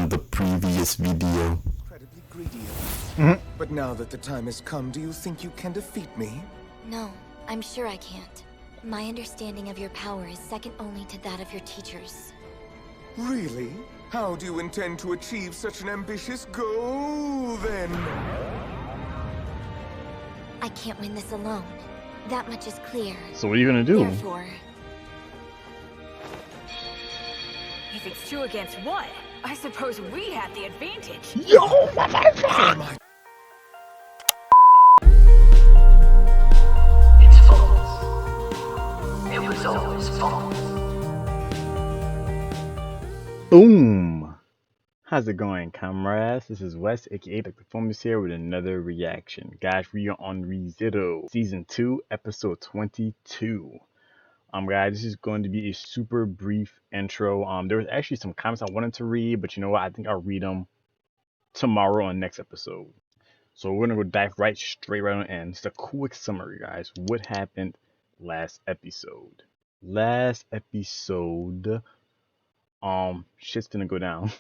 from the previous video. Incredibly greedy. But now that the time has come, do you think you can defeat me? No, I'm sure I can't. My understanding of your power is second only to that of your teachers. Really? How do you intend to achieve such an ambitious goal, then? I can't win this alone. That much is clear. So what are you gonna do? Therefore, If it's 2 against 1, I suppose we have the advantage. Yo, motherfucker! It's false. It was always false. Boom! How's it going, comrades? This is Wes, aka the Performance here with another reaction. Guys, we are on ReZero, Season 2, Episode 22. Guys, this is going to be a super brief intro. There was actually some comments I wanted to read, but you know what? I think I'll read them tomorrow on next episode. So we're gonna go dive straight right on in. Just a quick summary, guys. What happened last episode? Last episode, shit's gonna go down.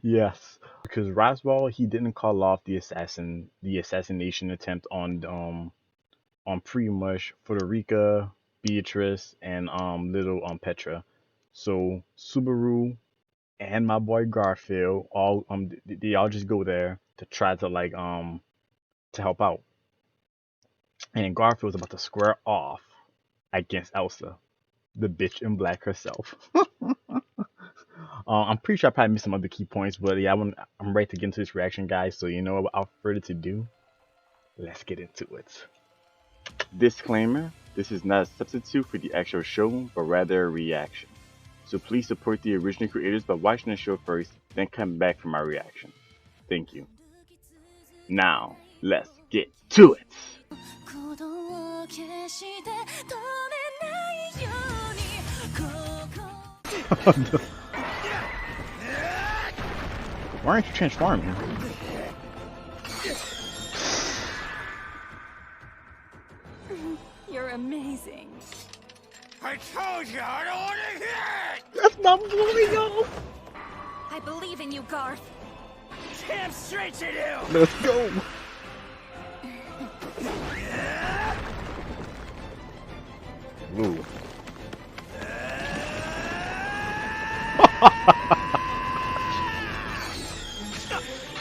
Yes, because Roswell, he didn't call off the assassination attempt on pretty much Frederica, Beatrice, and little Petra. So Subaru and my boy Garfield all they all just go there to try to to help out. And Garfield's about to square off against Elsa, the bitch in black herself. I'm pretty sure I probably missed some other key points, but yeah, I'm ready to get into this reaction, guys. So you know, without further ado, let's get into it. Disclaimer: this is not a substitute for the actual show, but rather a reaction. So please support the original creators by watching the show first, then come back for my reaction. Thank you. Now, let's get to it. Why aren't you transforming? You're amazing. I told you I don't want to hear it! That's not blowing up! I believe in you, Garth. Damn straight you do! Let's go! Ooh.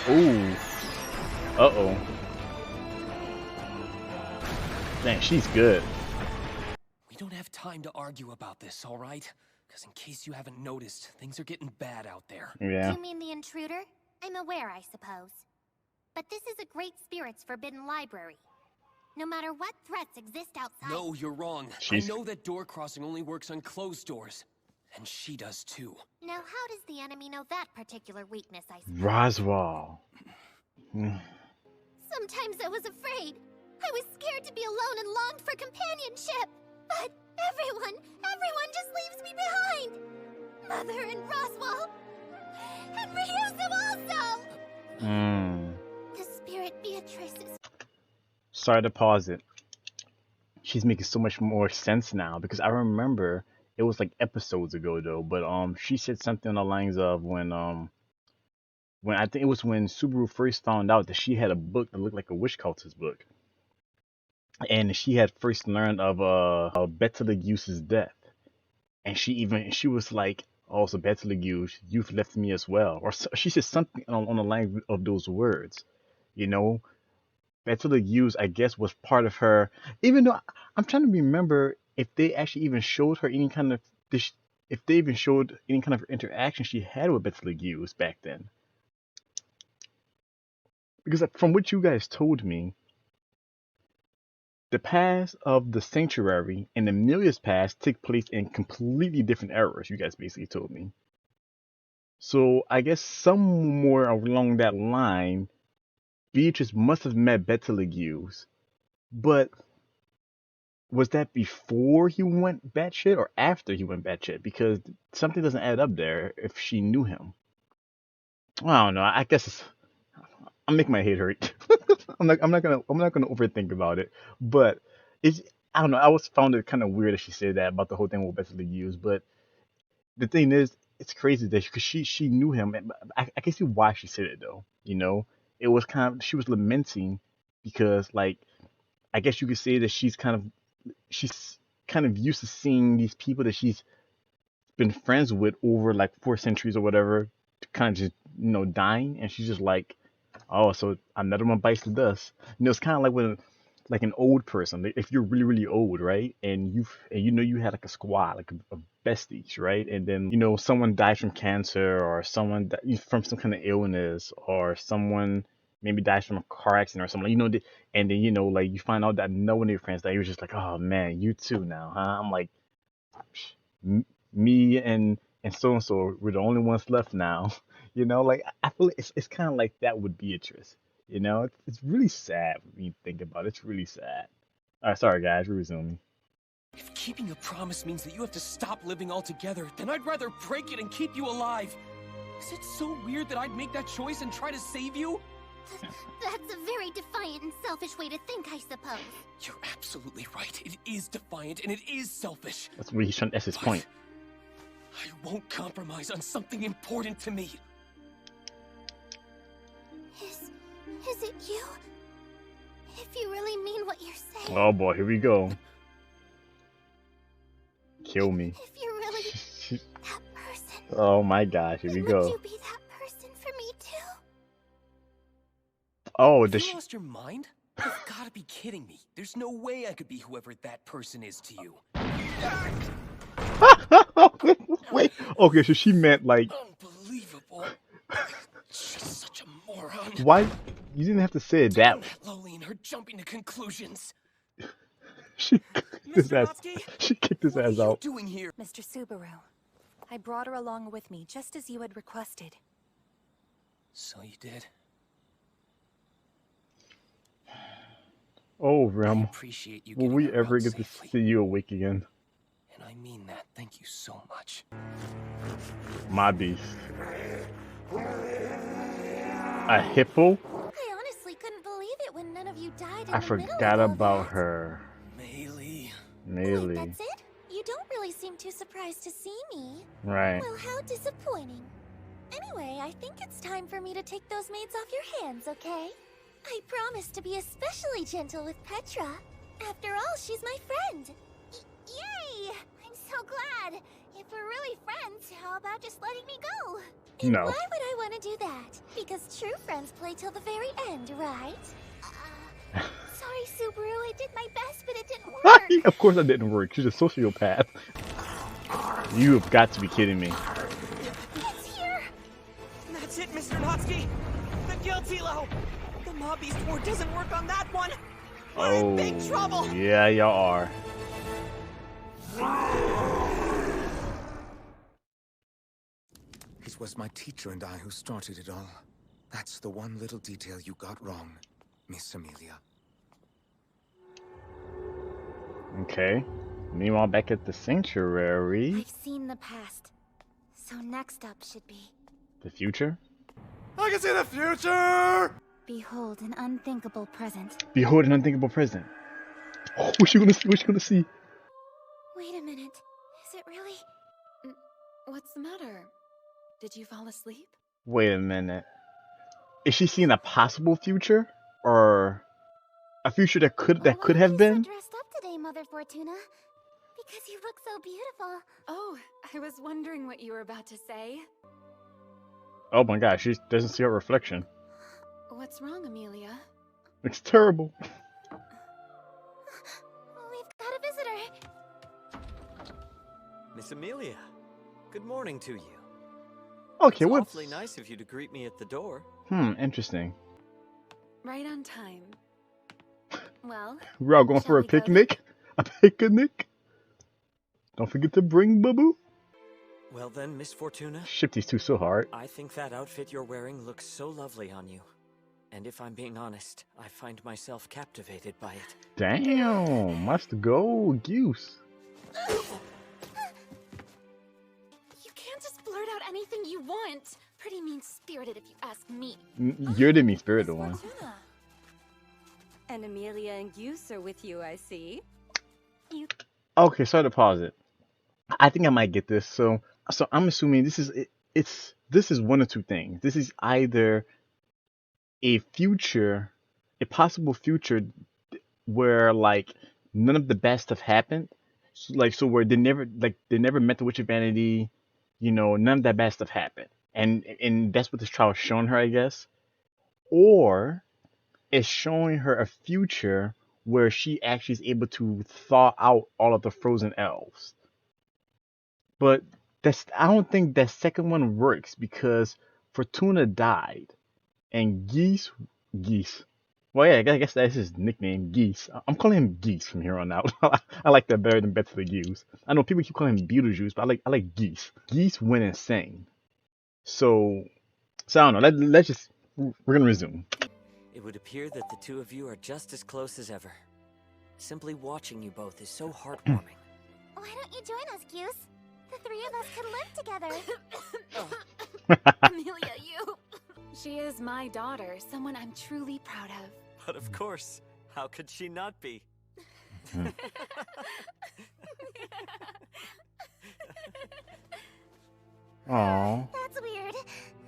Ooh. Uh-oh. Dang, she's good. We don't have time to argue about this, all right? Because in case you haven't noticed, things are getting bad out there. Yeah. You mean the intruder? I'm aware, I suppose. But this is a Great Spirit's forbidden library. No matter what threats exist outside... No, you're wrong. I know that door crossing only works on closed doors. And she does too. Now how does the enemy know that particular weakness, I suppose? Roswell. Sometimes I was afraid. I was scared to be alone and longed for companionship. But everyone just leaves me behind. Mother and Roswell. And Ryuzu also! The spirit Beatrice is... Sorry to pause it. She's making so much more sense now, because I remember it was like episodes ago though, but she said something on the lines of when I think it was when Subaru first found out that she had a book that looked like a witch cultist book. And she had first learned of Betelgeuse's death. And she was like, oh, so Betelgeuse, you've left me as well. Or so, she said something on the line of those words. You know, Betelgeuse, I guess, was part of her. Even though I'm trying to remember if they actually even showed her any kind of interaction she had with Betelgeuse back then. Because from what you guys told me, the past of the Sanctuary and Amelia's past take place in completely different eras, you guys basically told me. So I guess somewhere along that line, Beatrice must have met Betelgeuse. But was that before he went batshit or after he went batshit? Because something doesn't add up there if she knew him. I don't know. I guess I'm making my head hurt. I'm not gonna overthink about it. But I don't know. I always found it kind of weird that she said that about the whole thing with Betelgeuse. But the thing is, it's crazy that because she knew him. And I can see why she said it though. You know, it was kind of she was lamenting because like I guess you could say that she's kind of used to seeing these people that she's been friends with over like 4 centuries or whatever, kind of just dying, and she's just like, oh, so another one bites the dust. It's kind of like when like an old person, like, if you're really really old, right, and you had like a squad, like a besties, right, and then someone dies from cancer or someone from some kind of illness or someone maybe dies from a car accident or something, and then like you find out that no one of your friends that you're just like, oh man, you too now, huh? I'm like, me and so we're the only ones left now. Like I feel it's kind of like that with Beatrice. It's really sad when you think about it. It's really sad. All right, sorry guys, we're resuming. If keeping a promise means that you have to stop living altogether, then I'd rather break it and keep you alive. Is it so weird that I'd make that choice and try to save you? That's a very defiant and selfish way to think, I suppose. You're absolutely right. It is defiant and it is selfish. That's what he's trying. That's his point. I won't compromise on something important to me. Is it you? If you really mean what you're saying. Oh boy, here we go. Kill me. If you're really that person. Oh my gosh, here we go. Would you be that person for me too? Oh, You lost your mind? You've gotta be kidding me. There's no way I could be whoever that person is to you. Wait. Okay, so she meant like. Unbelievable. She's such a moron. Why? You didn't have to say it that way. Loli and her jumping to conclusions. She kicked his ass. Natsuki? She kicked his ass What are you out. doing here? Mr. Subaru, I brought her along with me just as you had requested. So you did. Oh, I Rem. appreciate you Will getting we her ever out get to safely. see you awake again? And I mean that. Thank you so much. My beast. A hippo? I honestly couldn't believe it when none of you died in I the middle forgot of all about that. her. Melee. Wait, Melee. that's it? You don't really seem too surprised to see me. Right. Well, how disappointing. Anyway, I think it's time for me to take those maids off your hands, okay? I promise to be especially gentle with Petra. After all, she's my friend. Yay! I'm so glad. If we're really friends, how about just letting me go? And No. why would I want to do that? Because true friends play till the very end, right? Sorry, Subaru, I did my best, but it didn't work. Of course that didn't work. She's a sociopath. You have got to be kidding me. It's here! That's it, Mr. Natsuki! The Guilty-Lo! The Mob Beast War doesn't work on that one! We're in big trouble! Yeah, y'all are. It was my teacher and I who started it all. That's the one little detail you got wrong, Miss Amelia. Okay. Meanwhile, back at the sanctuary. I've seen the past, so next up should be... The future? I can see the future! Behold an unthinkable present. Behold an unthinkable present. Oh, what's she gonna see? What's she gonna see? Wait a minute. Is it really... What's the matter? Did you fall asleep? Wait a minute. Is she seeing a possible future? Or a future that could have been? So dressed up today, Mother Fortuna. Because you look so beautiful. Oh, I was wondering what you were about to say. Oh my gosh, she doesn't see her reflection. What's wrong, Amelia? It's terrible. We've got a visitor. Miss Amelia, good morning to you. Okay, it's what's... awfully nice of you to greet me at the door. Interesting. Right on time. Well, We're all going shall for a we go then? picnic? A picnic? Don't forget to bring Boo-Boo. Well then, Miss Fortuna, Ship these two so hard. I think that outfit you're wearing looks so lovely on you. And if I'm being honest, I find myself captivated by it. Damn, must go, Goose. you can't just blurt out anything you want. Pretty mean-spirited if you ask me. You're the mean-spirited one. Fortuna. And Amelia and Goose are with you, I see. Okay, sorry to pause it. I think I might get this. So So I'm assuming this is one of two things. This is either a future, a possible future where like none of the best have happened, so where they never met the Witch of Vanity, none of that bad stuff happened, and that's what this trial is showing her, I guess, or it's showing her a future where she actually is able to thaw out all of the frozen elves. But I don't think that second one works because Fortuna died and Geese. Well, yeah, I guess that's his nickname, Geese. I'm calling him Geese from here on out. I like that better than Betsy the Goose. I know people keep calling him Beetlejuice, but I like Geese. Geese went insane. So I don't know. We're gonna resume. It would appear that the two of you are just as close as ever. Simply watching you both is so heartwarming. Why don't you join us, Goose? The three of us could live together. Amelia, you... She is my daughter, someone I'm truly proud of. But of course, how could she not be? Aww. That's weird.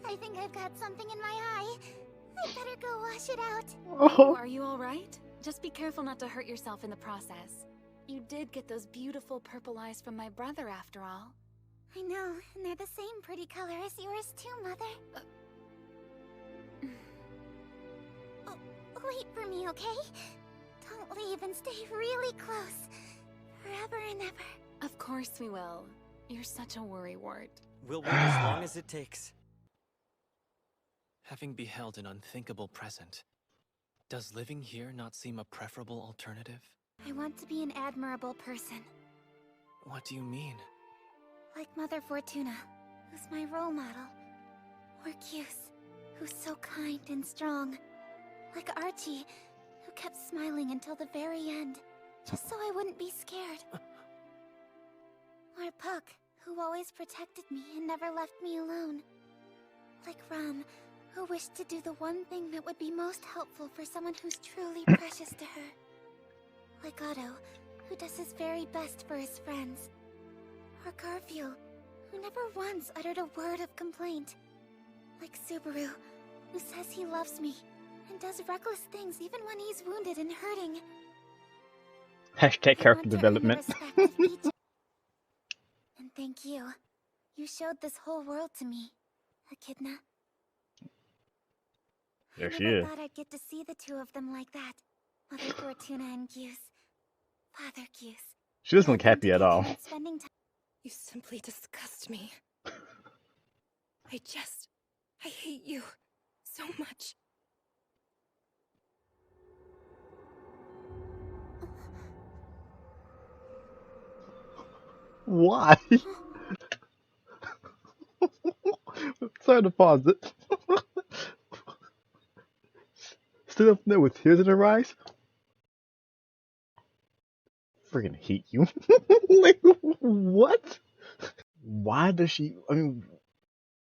I think I've got something in my eye. I better go wash it out. Oh, are you alright? Just be careful not to hurt yourself in the process. You did get those beautiful purple eyes from my brother, after all. I know, and they're the same pretty color as yours too, Mother. Wait for me, okay? Don't leave and stay really close. Forever and ever. Of course we will. You're such a worrywart. We'll wait as long as it takes. Having beheld an unthinkable present, does living here not seem a preferable alternative? I want to be an admirable person. What do you mean? Like Mother Fortuna, who's my role model. Or Cuse, who's so kind and strong. Like Archie, who kept smiling until the very end, just so I wouldn't be scared. Or Puck, who always protected me and never left me alone. Like Ram, who wished to do the one thing that would be most helpful for someone who's truly precious to her. Like Otto, who does his very best for his friends. Or Garfield, who never once uttered a word of complaint. Like Subaru, who says he loves me and does reckless things even when he's wounded and hurting. Hashtag character development. And thank you. You showed this whole world to me, Echidna. There she I never is. thought I'd get to see the two of them like that. Mother Fortuna and Cuse. Father Cuse. She doesn't look happy at all. Spending time. You simply disgust me. I hate you so much. Why? Sorry to pause it. Stood up there with tears in her eyes. Friggin' hate you. Like, what? Why does she? I mean,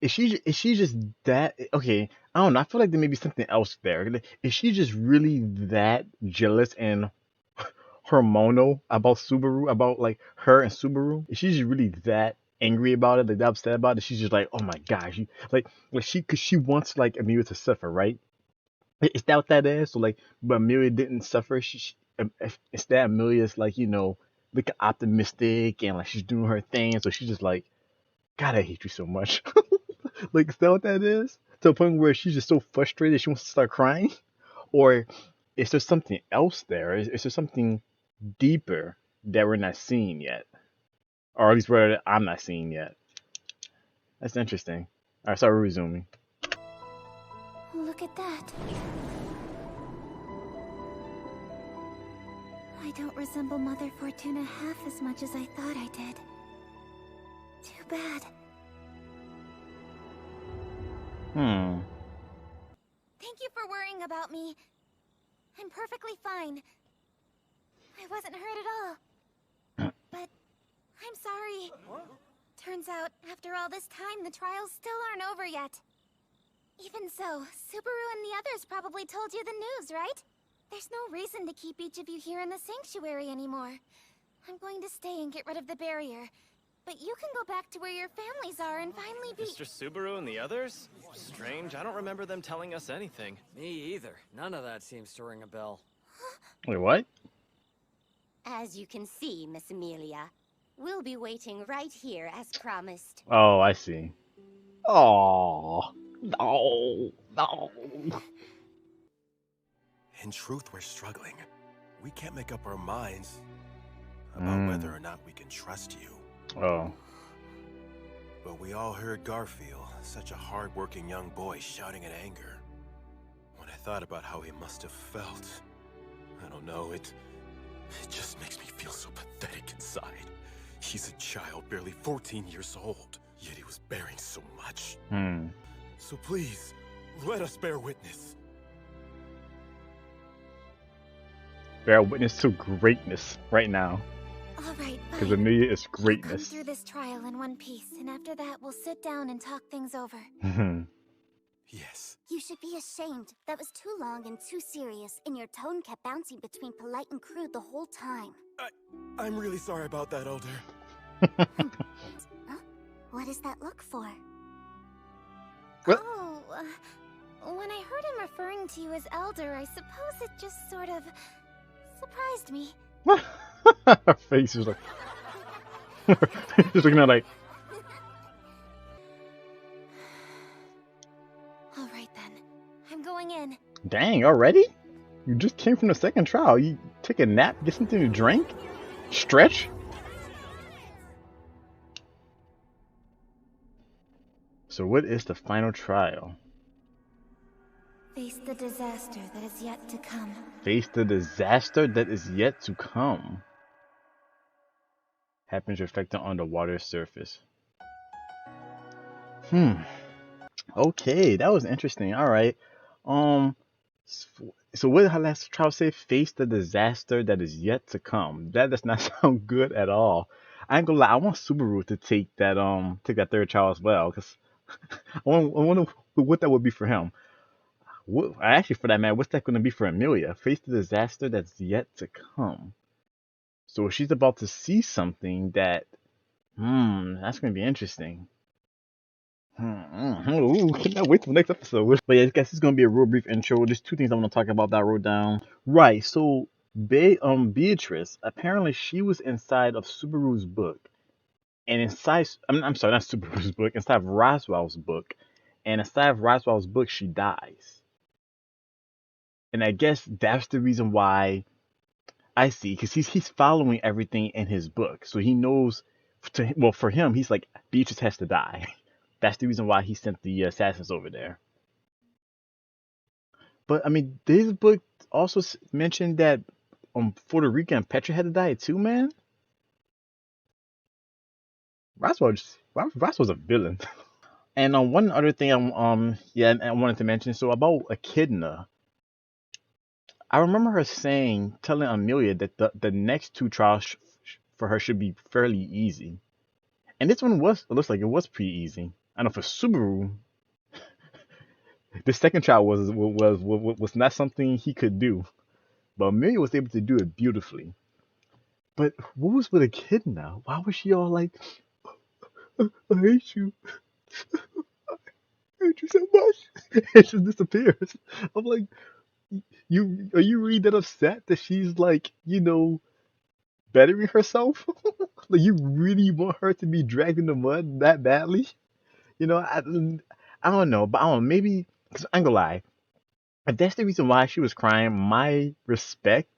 is she just that? Okay, I don't know. I feel like there may be something else there. Is she just really that jealous and hormonal about Subaru, about like her and Subaru? Is she just really that angry about it, like that upset about it? She's just like, oh my gosh, cause she wants like Amelia to suffer, right? Is that what that is? So like, but Amelia didn't suffer. Instead Amelia's like, looking optimistic and like she's doing her thing. So she's just like, God, I hate you so much. Like, is that what that is? To the point where she's just so frustrated she wants to start crying? Or is there something else there? Is there something deeper that we're not seeing yet? Or at least I'm not seeing yet. That's interesting. Alright, so we're resuming. Look at that. I don't resemble Mother Fortuna half as much as I thought I did. Too bad. Thank you for worrying about me. I'm perfectly fine. I wasn't hurt at all. But I'm sorry. Turns out, after all this time, the trials still aren't over yet. Even so, Subaru and the others probably told you the news, right? There's no reason to keep each of you here in the sanctuary anymore. I'm going to stay and get rid of the barrier. But you can go back to where your families are and finally be— Mr. Subaru and the others? Strange, I don't remember them telling us anything. Me either. None of that seems to ring a bell. Wait, what? As you can see, Miss Amelia, we'll be waiting right here as promised. Oh, I see. Oh, no, no. In truth, we're struggling. We can't make up our minds about whether or not we can trust you. Oh. But we all heard Garfield, such a hard-working young boy, shouting in anger. When I thought about how he must have felt, I don't know, it just makes me feel so pathetic inside. He's a child, barely 14 years old, yet he was bearing so much. So please, let us bear witness. Bear witness to greatness right now. All right, Because fine. Amelia is I'll come greatness. through this trial in one piece, and after that, we'll sit down and talk things over. Yes. You should be ashamed. That was too long and too serious, and your tone kept bouncing between polite and crude the whole time. I'm really sorry about that, Elder. Huh? What does that look for? What? Oh, when I heard him referring to you as Elder, I suppose it just sort of surprised me. Her face was like... She's looking at like... All right then, I'm going in. Dang, already? You just came from the second trial. You take a nap, get something to drink? Stretch? So what is the final trial? Face the disaster that is yet to come. Face the disaster that is yet to come. Happens reflecting on the water surface. Okay, that was interesting. Alright. So what did her last trial say? Face the disaster that is yet to come. That does not sound good at all. I ain't gonna lie, I want Subaru to take that third trial as well, because I wonder what that would be for him. Actually, for that matter, what's that going to be for Amelia? Face the disaster that's yet to come. So she's about to see something that, that's going to be interesting. Ooh, cannot wait till next episode. But yeah, I guess it's going to be a real brief intro. There's two things I want to talk about that I wrote down. Right, so Beatrice, apparently she was inside of Subaru's book. And inside, I'm sorry, not Subaru's book, inside of Roswell's book. And inside of Roswell's book, she dies. And I guess that's the reason why I see, because he's following everything in his book. So he knows, for him, he's like, Beatrice has to die. That's the reason why he sent the assassins over there. But, I mean, this book also mentioned that Puerto Rico and Petra had to die too, man. Roswell's a villain. And one other thing I wanted to mention, so about Echidna. I remember her telling Amelia that the next two trials for her should be fairly easy. And this one looks like it was pretty easy. I know for Subaru, the second trial was not something he could do. But Amelia was able to do it beautifully. But what was with Echidna? Why was she all like, I hate you. I hate you so much. And she disappears. I'm like, are you really that upset that she's like, bettering herself? Like you really want her to be dragged in the mud that badly? I don't know, but I don't know, maybe, because I'm gonna lie, if that's the reason why she was crying, my respect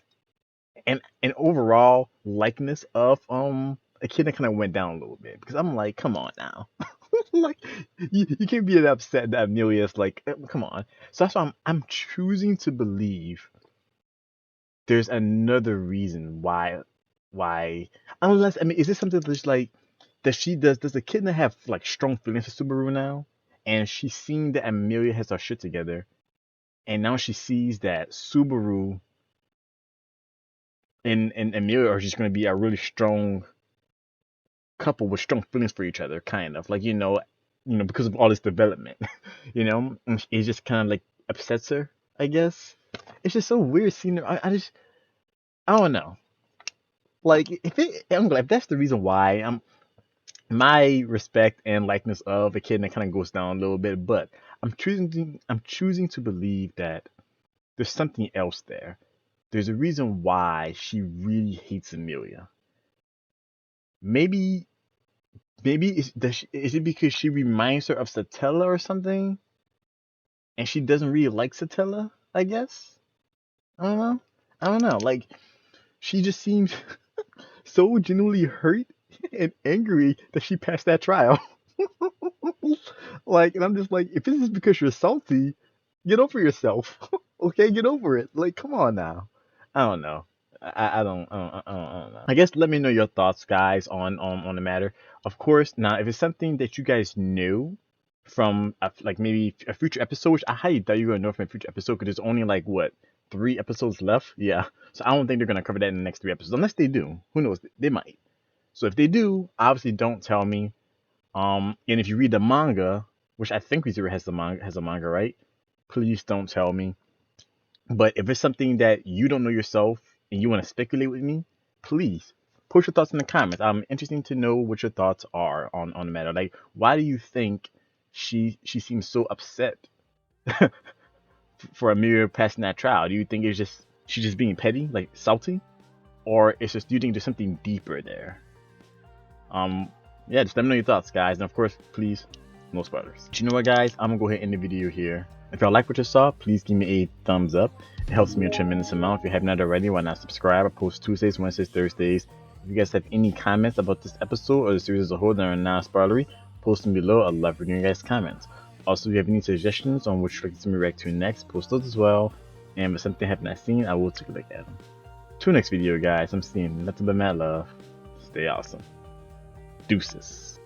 and overall likeness of Echidna kind of went down a little bit, because I'm like, come on now. Like you can't be that upset that Amelia's like, come on. So that's why I'm choosing to believe there's another reason why unless, I mean, is this something that's like that she does Echidna have like strong feelings for Subaru now, and she's seen that Amelia has her shit together, and now she sees that Subaru and Amelia are just going to be a really strong couple with strong feelings for each other, kind of like, because of all this development. And it just kind of like upsets her, I guess. It's just so weird seeing her. I don't know. Like if that's the reason why my respect and likeness of a kid, and it kind of goes down a little bit. But I'm choosing to believe that there's something else there. There's a reason why she really hates Amelia. Maybe is it because she reminds her of Satella or something, and she doesn't really like Satella? I guess. I don't know. I don't know. Like, she just seems so genuinely hurt and angry that she passed that trial. Like, and I'm just like, if this is because you're salty, get over yourself. Okay, get over it. Like, come on now. I don't know. I don't know. I guess let me know your thoughts, guys, on the matter. Of course, now if it's something that you guys knew from like maybe a future episode, which I highly doubt you're gonna know from a future episode because there's only like what 3 episodes left. Yeah, so I don't think they're gonna cover that in the next 3 episodes, unless they do. Who knows? They might. So if they do, obviously don't tell me. And if you read the manga, which I think ReZero has a manga, right? Please don't tell me. But if it's something that you don't know yourself and you want to speculate with me, please post your thoughts in the comments. I'm interested to know what your thoughts are on the matter. Like, why do you think she seems so upset for Amir passing that trial? Do you think it's just she's just being petty, like salty, or it's just do you think there's something deeper there? Yeah, just let me know your thoughts, guys, and of course, please, no spoilers. But you know what, guys? I'm gonna go ahead and end the video here. If y'all like what you saw, please give me a thumbs up. It helps me a tremendous amount. If you haven't already, why not subscribe? I post Tuesdays, Wednesdays, Thursdays. If you guys have any comments about this episode or the series as a whole that are non-spoilery, post them below. I love reading your guys' comments. Also, if you have any suggestions on which tracks to react to next, post those as well. And if something I have not seen, I will take a look at them. Till next video, guys. I'm seeing nothing but mad love. Stay awesome. Deuces.